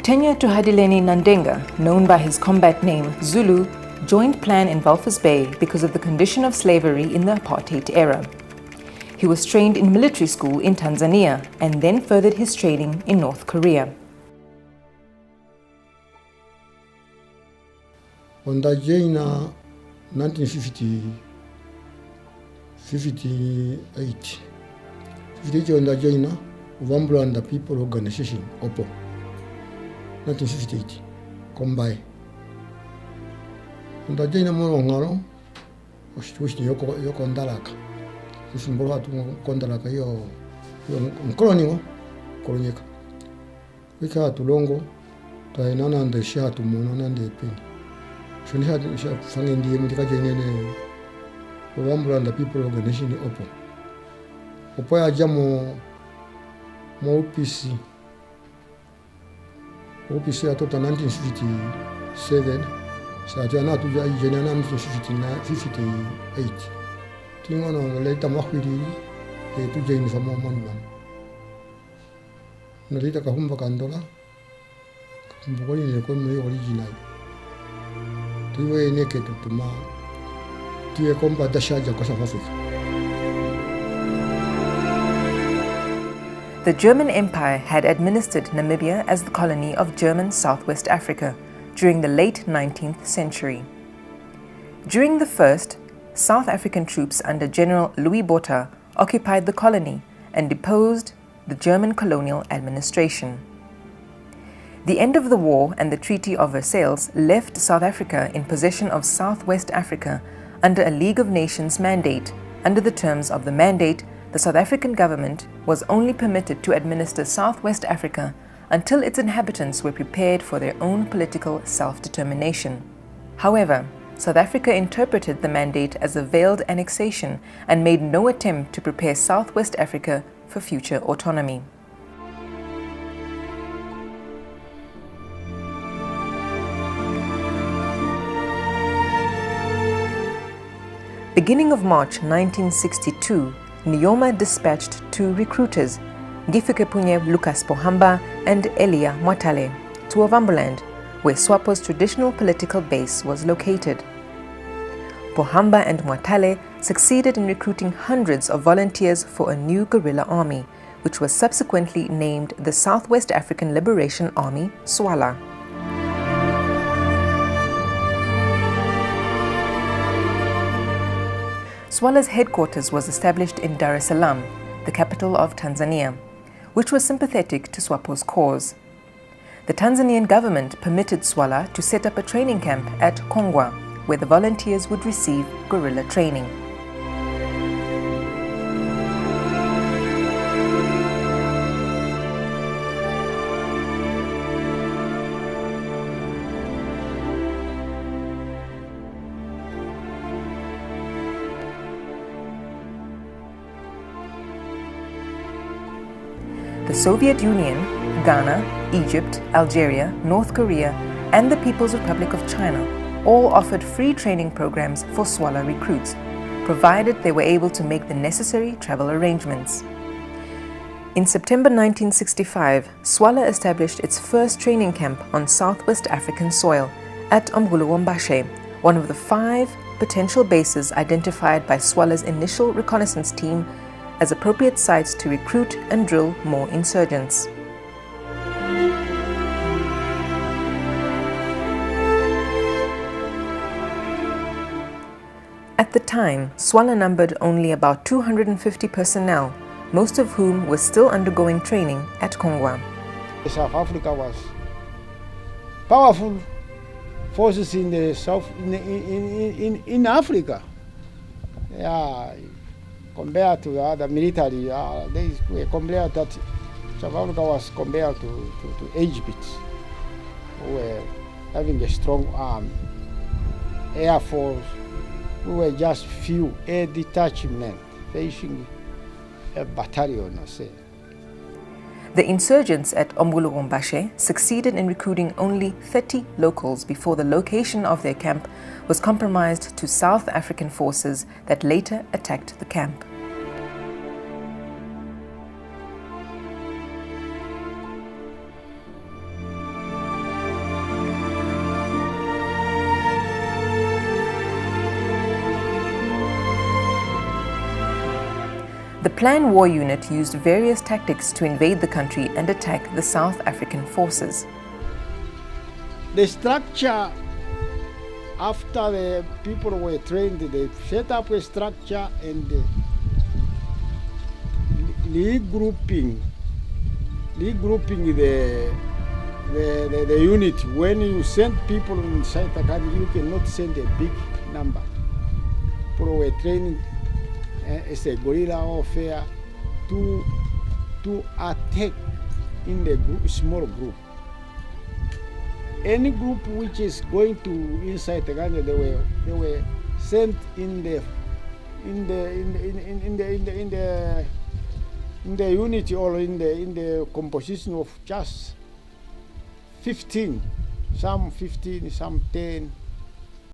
Mutenya Tuhadileni Nandenga, known by his combat name Zulu, joined Plan in Walvis Bay because of the condition of slavery in the apartheid era. He was trained in military school in Tanzania and then furthered his training in North Korea. On that Jaina 1958, on that Jaina, Wambula and the People Organization, OPO, 1958, combine. On that Jaina Morongaro, which Yoko Ndalaka, this is Mbola to Kondalaka, your colony, Kolonika. We had to Longo, Tainana and the Shah to Monan and the Penny. She had fanging the Mdika Wambula and the People Organization Opo. Opo ya jamo mo OPC. OPC ya tota 1957. Sa jana tu ya jana 1958. Tingono leta mahwiri tu jeni fa mo monman. Nalita kahumba kandola. Mbogoli ne ko me original. Tiwe neke tutuma. Tiwe kompa dashaja kwa South Africa. The German Empire had administered Namibia as the colony of German Southwest Africa during the late 19th century. During the first, South African troops under General Louis Botha occupied the colony and deposed the German colonial administration. The end of the war and the Treaty of Versailles left South Africa in possession of Southwest Africa under a League of Nations mandate. Under the terms of the mandate, the South African government was only permitted to administer Southwest Africa until its inhabitants were prepared for their own political self-determination. However, South Africa interpreted the mandate as a veiled annexation and made no attempt to prepare Southwest Africa for future autonomy. Beginning of March 1962, Nioma dispatched two recruiters, Gifikepunye Lucas Pohamba and Elia Mwatale, to Ovamboland, where SWAPO's traditional political base was located. Pohamba and Mwatale succeeded in recruiting hundreds of volunteers for a new guerrilla army, which was subsequently named the Southwest African Liberation Army, SWALA. SWALA's headquarters was established in Dar es Salaam, the capital of Tanzania, which was sympathetic to SWAPO's cause. The Tanzanian government permitted SWALA to set up a training camp at Kongwa, where the volunteers would receive guerrilla training. The Soviet Union, Ghana, Egypt, Algeria, North Korea, and the People's Republic of China all offered free training programs for SWALA recruits, provided they were able to make the necessary travel arrangements. In September 1965, SWALA established its first training camp on Southwest African soil at Umguluwombashe, one of the 5 potential bases identified by SWALA's initial reconnaissance team as appropriate sites to recruit and drill more insurgents. At the time, SWALA numbered only about 250 personnel, most of whom were still undergoing training at Kongwa. South Africa was powerful forces in the South in Africa. Yeah. Compared to the other military, they were compared that South Africa was compared to Egypt, who were having a strong army, air force. We were just few air detachment facing a battalion, I say. The insurgents at Umguluwombashe succeeded in recruiting only 30 locals before the location of their camp was compromised to South African forces that later attacked the camp. The Plan War Unit used various tactics to invade the country and attack the South African forces. The structure, after the people were trained, they set up a structure and regrouping the unit. When you send people inside the country, you cannot send a big number. People were trained as a guerrilla warfare to attack in the small group. Any group which is going to inside the country, they were sent in the unit or in the composition of just 15, some 15, some 10.